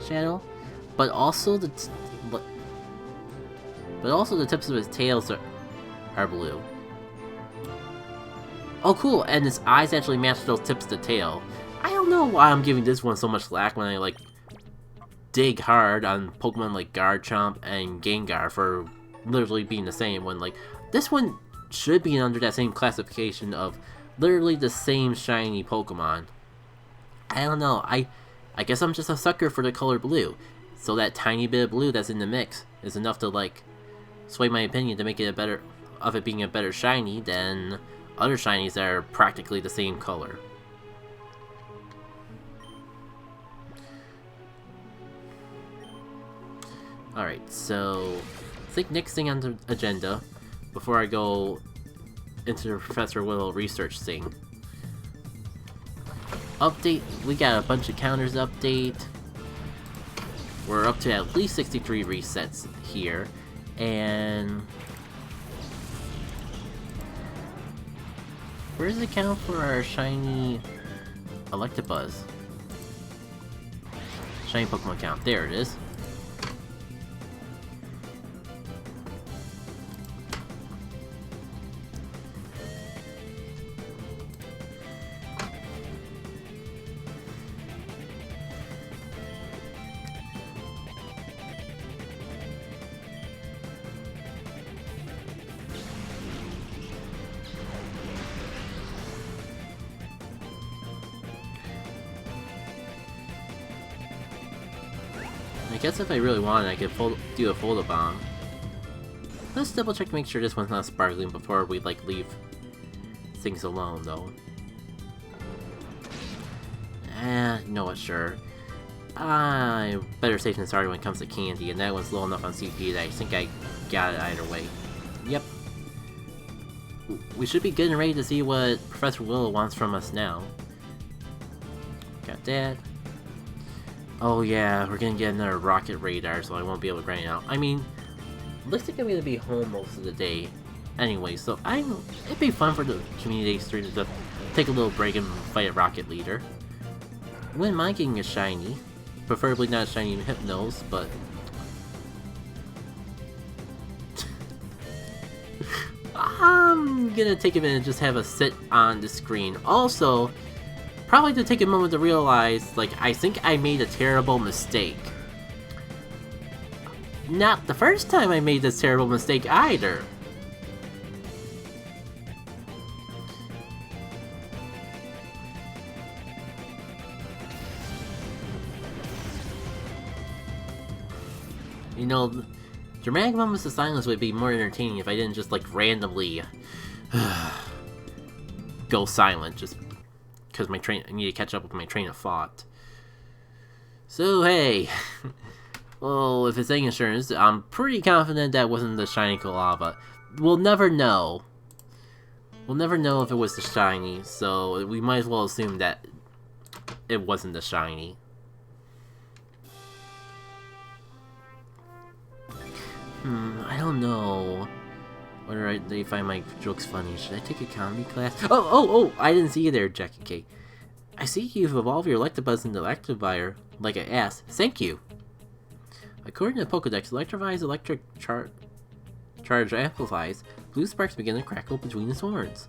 Shadow, but also the tips of his tails are blue. Oh cool, and his eyes actually match those tips to tail. I don't know why I'm giving this one so much slack when I like dig hard on Pokemon like Garchomp and Gengar for literally being the same when like this one should be under that same classification of literally the same shiny Pokemon. I don't know, I guess I'm just a sucker for the color blue. So that tiny bit of blue that's in the mix is enough to like sway my opinion to make it being a better shiny than other shinies that are practically the same color. Alright, so I think next thing on the agenda, before I go into the Professor Willow research thing. Update, we got a bunch of counters update. We're up to at least 63 resets here, and Where does it count for our shiny Electabuzz? Shiny Pokemon count. There it is. I guess if I really wanted, I could do a Photo Bomb. Let's double check to make sure this one's not sparkling before we like leave things alone, though. You know what, sure. Better safe than sorry when it comes to candy, and that one's low enough on CP that I think I got it either way. Yep. We should be getting ready to see what Professor Willow wants from us now. Got that. Oh yeah, we're gonna get another rocket radar, so I won't be able to grind it out. I mean, looks like I'm gonna be home most of the day anyway, so it'd be fun for the community stream to take a little break and fight a rocket leader. I wouldn't mind getting a shiny, preferably not a shiny Hypnos, but I'm gonna take a minute and just have a sit on the screen. Also, probably to take a moment to realize, like, I think I made a terrible mistake. Not the first time I made this terrible mistake either. You know, dramatic moments of silence would be more entertaining if I didn't just, like, randomly go silent, just because I need to catch up with my train of thought. So, hey. Well, if it's any insurance, I'm pretty confident that wasn't the shiny Quilava. We'll never know. We'll never know if it was the shiny, so we might as well assume that it wasn't the shiny. I don't know whether they find my jokes funny. Should I take a comedy class? Oh! I didn't see you there, Jackie K. I see you've evolved your Electabuzz into Electivire, like I asked. Thank you! According to the Pokedex, Electivire's electric charge amplifies. Blue sparks begin to crackle between its horns.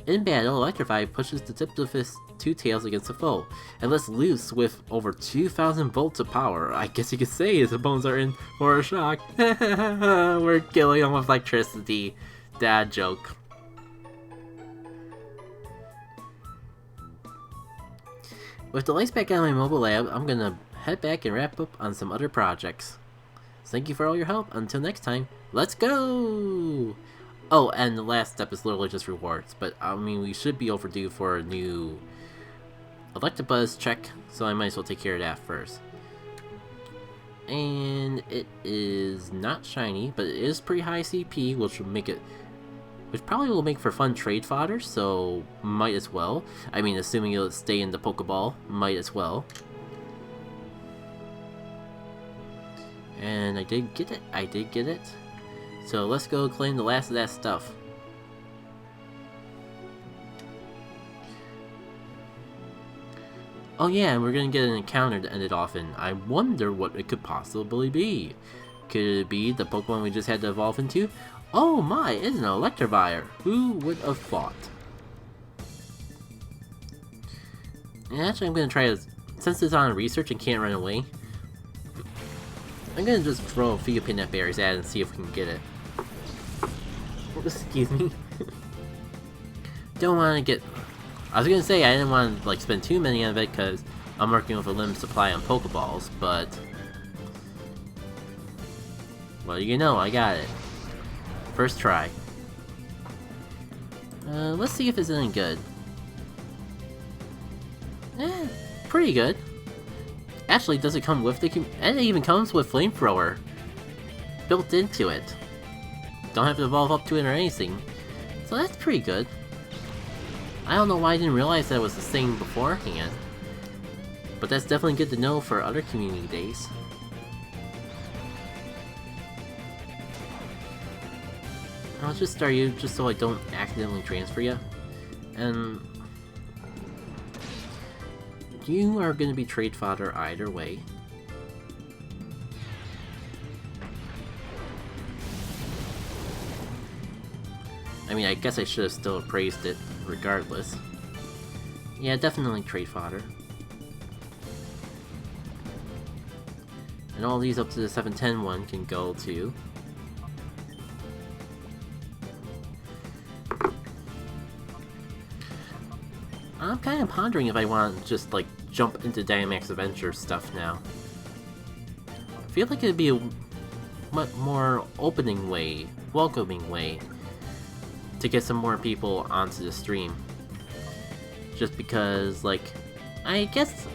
In battle, Electrify pushes the tip of his two tails against the foe, and lets loose with over 2,000 volts of power. I guess you could say his opponents are in for a shock. We're killing them with electricity. Dad joke. With the lights back on my mobile lab, I'm gonna head back and wrap up on some other projects. Thank you for all your help. Until next time, let's go! Oh, and the last step is literally just rewards, but I mean, we should be overdue for a new Electabuzz check, so I might as well take care of that first. And it is not shiny, but it is pretty high CP, which probably will make for fun trade fodder, so might as well. I mean, assuming it'll stay in the Pokeball, might as well. And I did get it. So let's go claim the last of that stuff. Oh yeah, and we're gonna get an encounter to end it off in. I wonder what it could possibly be. Could it be the Pokemon we just had to evolve into? Oh my, it's an Electivire. Who would have thought? And actually I'm gonna try to, since it's on research and can't run away, I'm gonna just throw a few peanut berries at it and see if we can get it. Excuse me. Don't want to get... I was gonna say I didn't want to like spend too many of it because I'm working with a limited supply on Pokeballs, but... well, you know, I got it. First try. Let's see if it's any good. Pretty good. Actually, does it come with the... and it even comes with Flamethrower built into it. Don't have to evolve up to it or anything. So that's pretty good. I don't know why I didn't realize that was the same beforehand. But that's definitely good to know for other community days. I'll just start you just so I don't accidentally transfer you. And you are going to be trade fodder either way. I mean, I guess I should have still praised it regardless. Yeah, definitely trade fodder. And all these up to the 710 one can go to. I'm kind of pondering if I want to just, like, jump into Dynamax Adventure stuff now. I feel like it'd be a much more opening way, welcoming way, to get some more people onto the stream. Just because, like, I guess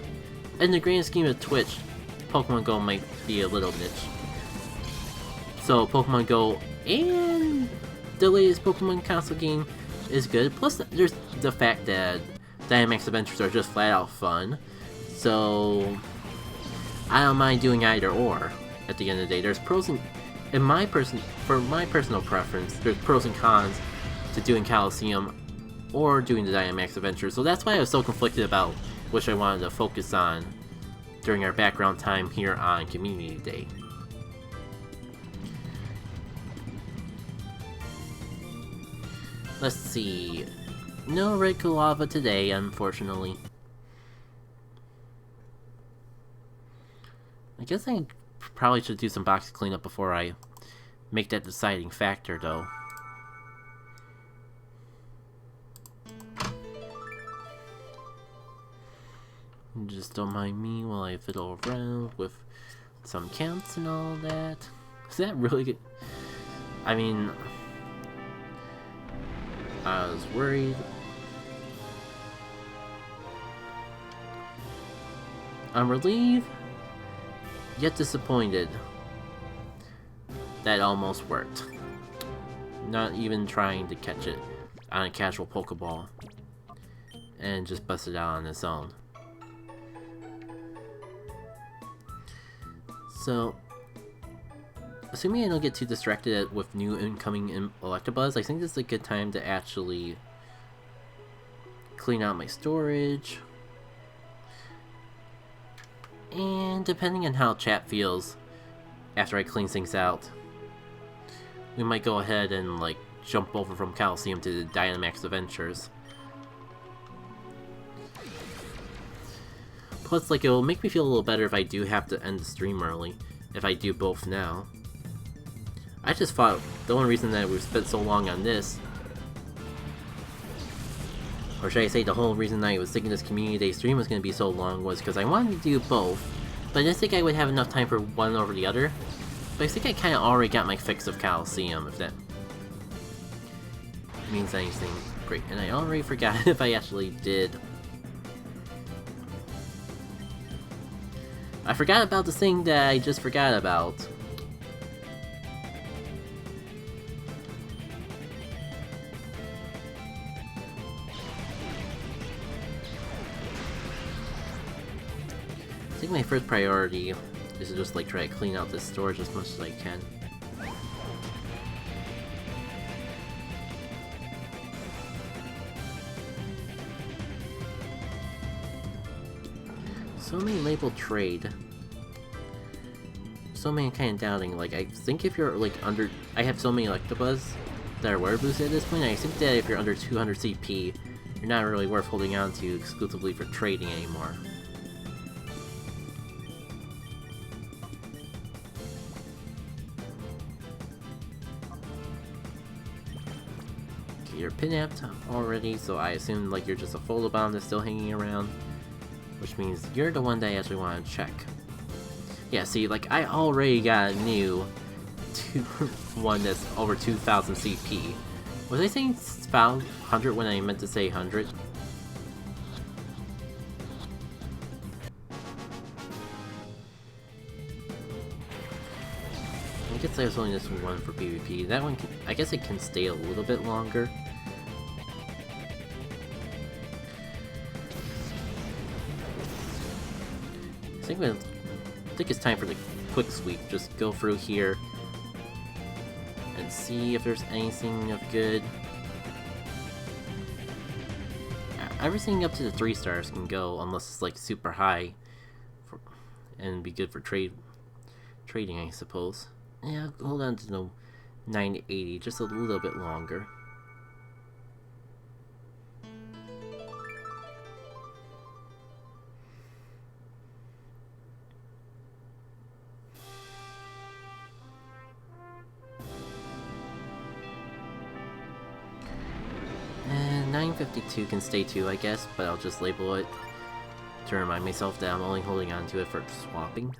in the grand scheme of Twitch, Pokemon Go might be a little niche. So Pokemon Go and the latest Pokemon console game is good. Plus, there's the fact that Dynamax Adventures are just flat out fun. So I don't mind doing either or. At the end of the day, there's pros and for my personal preference, there's pros and cons to doing Coliseum or doing the Dynamax Adventure. So that's why I was so conflicted about which I wanted to focus on during our background time here on Community Day. Let's see. No Red Quilava today, unfortunately. I guess I probably should do some box cleanup before I make that deciding factor, though. Just don't mind me while I fiddle around with some counts and all that. Is that really good? I mean, I was worried. I'm relieved, yet disappointed. That almost worked. Not even trying to catch it on a casual Pokeball. And just busted out on its own. So, assuming I don't get too distracted with new incoming Electabuzz, I think this is a good time to actually clean out my storage. And depending on how chat feels after I clean things out, we might go ahead and, like, jump over from Coliseum to the Dynamax Adventures. Plus, like, it'll make me feel a little better if I do have to end the stream early, if I do both now. I just thought the only reason that we've spent so long on this, or should I say the whole reason I was thinking this Community Day stream was going to be so long was because I wanted to do both, but I didn't think I would have enough time for one over the other. But I think I kind of already got my fix of Coliseum, if that means anything. Great, and I already forgot if I actually did. I forgot about the thing that I just forgot about. I think my first priority is to just, like, try to clean out this storage as much as I can. So many labeled trade. So many kind of doubting. Like, I think if you're, like, under... I have so many Electabuzz that are wear boosted at this point. I think that if you're under 200 CP, you're not really worth holding on to exclusively for trading anymore. Okay, you're pin-apped already, so I assume, like, you're just a Photobomb that's still hanging around. Which means you're the one that I actually want to check. Yeah, see, like, I already got a new one that's over 2,000 CP. Was I saying 100 when I meant to say 100? I guess there's only this one for PvP. That one, I guess it can stay a little bit longer. I think it's time for the quick sweep. Just go through here and see if there's anything of good. everything up to the 3 stars can go, unless it's like super high, and be good for trading, I suppose. Yeah, hold on to the 980, just a little bit longer. And 952 can stay too, I guess, but I'll just label it to remind myself that I'm only holding on to it for swapping.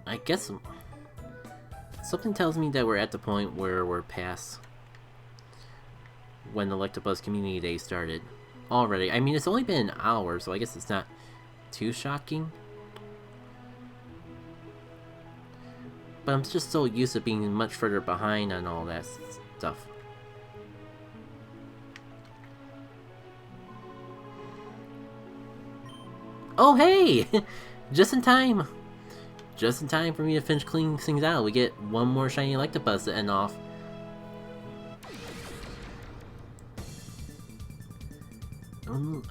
I guess something tells me that we're at the point where we're past when the Electabuzz Community Day started already. I mean, it's only been an hour, so I guess it's not too shocking. But I'm just so used to being much further behind on all that stuff. Oh hey! Just in time! Just in time for me to finish cleaning things out. We get one more shiny Electabuzz to end off.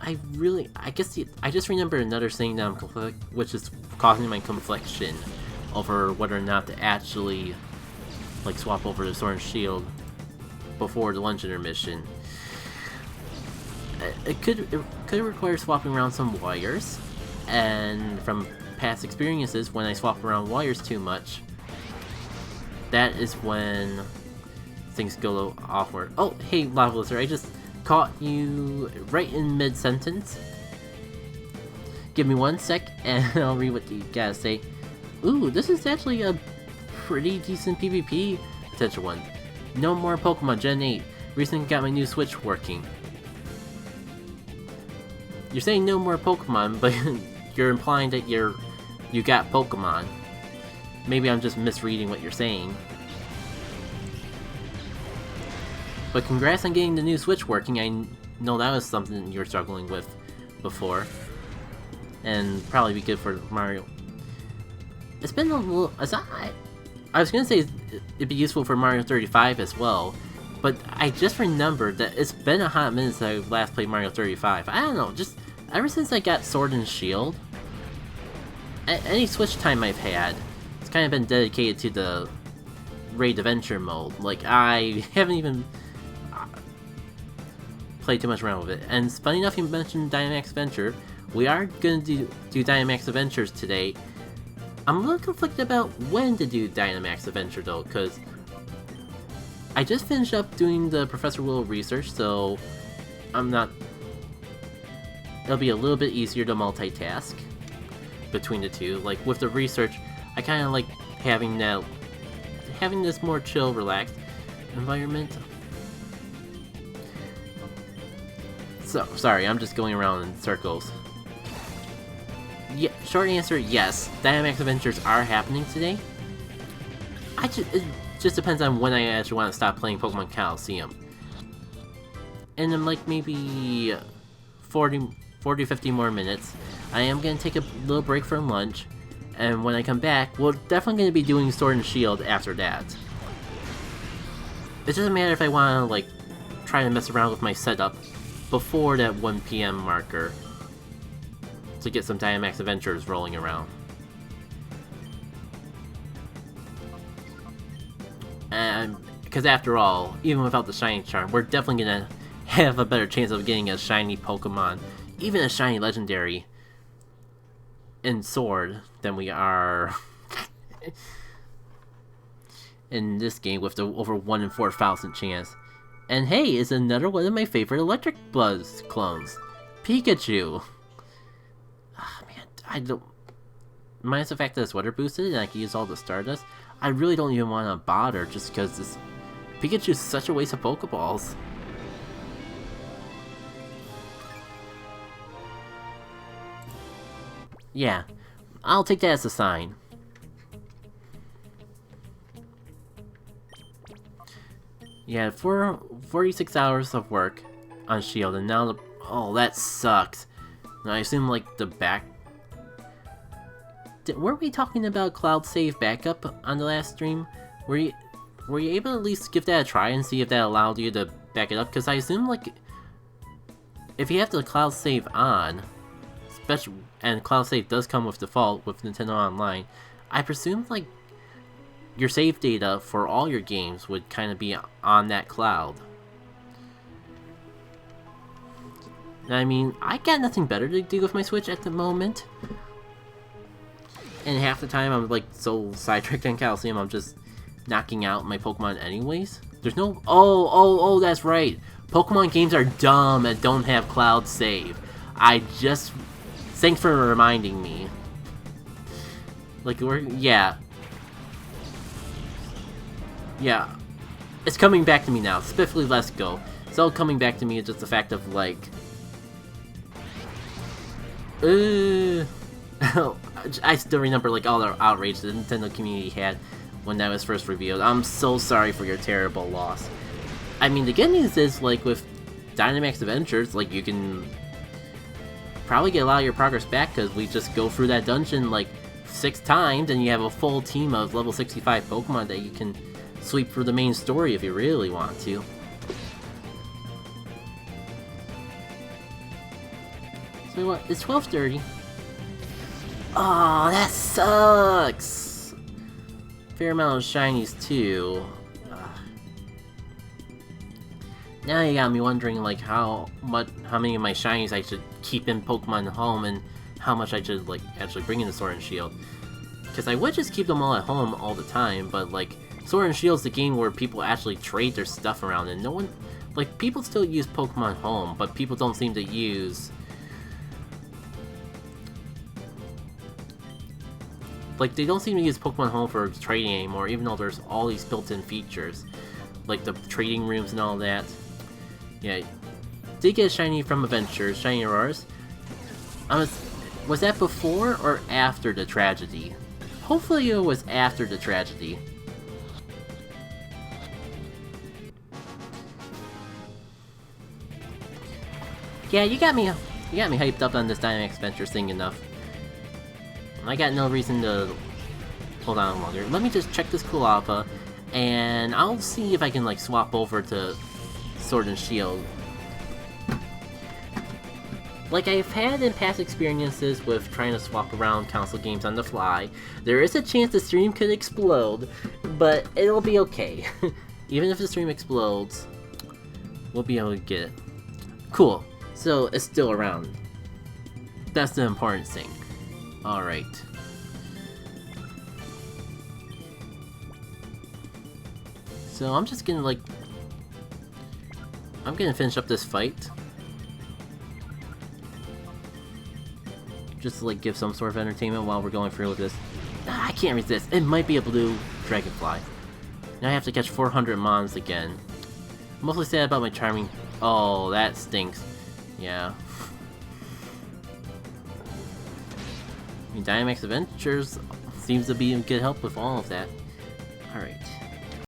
I guess I just remember another thing that which is causing my confliction over whether or not to actually like swap over to Sword and Shield before the lunch intermission. It could require swapping around some wires, and from past experiences, when I swap around wires too much, that is when things go offward. Oh, hey, Lava Lizard, I just caught you right in mid-sentence. Give me 1 sec, and I'll read what you gotta say. Ooh, this is actually a pretty decent PvP potential one. No more Pokemon Gen 8. Recently got my new Switch working. You're saying no more Pokemon, but you're implying that you got Pokemon. Maybe I'm just misreading what you're saying. But congrats on getting the new Switch working. I know that was something you were struggling with before. And probably be good for Mario. It's been a little... I was gonna say it'd be useful for Mario 35 as well. But I just remembered that it's been a hot minute since I last played Mario 35. I don't know, just ever since I got Sword and Shield, any Switch time I've had, it's kind of been dedicated to the Raid Adventure mode. Like, I haven't even played too much around with it. And it's funny enough you mentioned Dynamax Adventure. We are going to do Dynamax Adventures today. I'm a little conflicted about when to do Dynamax Adventure though, because I just finished up doing the Professor Willow research, so it'll be a little bit easier to multitask between the two. Like with the research, I kind of like having this more chill, relaxed environment. So, sorry, I'm just going around in circles. Yeah, short answer, yes. Dynamax Adventures are happening today. It just depends on when I actually want to stop playing Pokemon Coliseum. And in like maybe 40-50 more minutes, I am going to take a little break from lunch. And when I come back, we're definitely going to be doing Sword and Shield after that. It doesn't matter if I want to like try to mess around with my setup before that 1 PM marker to get some Dynamax Adventures rolling around. And because after all, even without the shiny charm, we're definitely gonna have a better chance of getting a shiny Pokemon, even a shiny legendary in Sword than we are in this game with the over 1 in 4,000 chance. And hey, it's another one of my favorite Electabuzz clones, Pikachu. Ah, man, I don't... Minus the fact that it's weather boosted and I can use all the Stardust, I really don't even want to bother just because this Pikachu is such a waste of Pokeballs. Yeah, I'll take that as a sign. Yeah, for 46 hours of work on Shield, and now oh, that sucks. Now I assume like the back were we talking about Cloud Save Backup on the last stream? Were you able to at least give that a try and see if that allowed you to back it up? Because I assume, like, if you have the Cloud Save on, and Cloud Save does come with default with Nintendo Online, I presume, like, your save data for all your games would kind of be on that cloud. I mean, I got nothing better to do with my Switch at the moment. And half the time I'm like so sidetracked on Calcium, I'm just knocking out my Pokemon anyways. There's no... Oh, that's right. Pokemon games are dumb and don't have cloud save. Thanks for reminding me. Like, yeah. Yeah. It's coming back to me now. Spiffly, let's go. It's all coming back to me. It's just the fact of, like... I still remember, like, all the outrage the Nintendo community had when that was first revealed. I'm so sorry for your terrible loss. I mean, the good news is, like, with Dynamax Adventures, like, you can probably get a lot of your progress back, because we just go through that dungeon, like, 6 times, and you have a full team of level 65 Pokemon that you can sweep through the main story if you really want to. So what? It's 12:30. Oh, that sucks! Fair amount of shinies, too. Now you got me wondering, like, how many of my shinies I should keep in Pokemon Home, and how much I should, like, actually bring in the Sword and Shield. Because I would just keep them all at home all the time, but, like, Sword and Shield's the game where people actually trade their stuff around, and no one... Like, people still use Pokemon Home, but people don't seem to use... Like, they don't seem to use Pokemon Home for trading anymore, even though there's all these built-in features. Like the trading rooms and all that. Yeah, did get a shiny from Adventures, Shiny Auroras. Was that before or after the tragedy? Hopefully it was after the tragedy. Yeah, you got me hyped up on this Dynamax Adventures thing enough. I got no reason to hold on longer. Let me just check this Quilava, and I'll see if I can, like, swap over to Sword and Shield. Like I've had in past experiences with trying to swap around console games on the fly, there is a chance the stream could explode, but it'll be okay. Even if the stream explodes, we'll be able to get it. Cool. So it's still around. That's the important thing. Alright. So I'm just gonna, like... I'm gonna finish up this fight. Just to, like, give some sort of entertainment while we're going through with this. I can't resist. It might be a blue dragonfly. Now I have to catch 400 Mons again. I'm mostly sad about my charming... Oh, that stinks. Yeah. I mean, Dynamax Adventures seems to be in good help with all of that. Alright.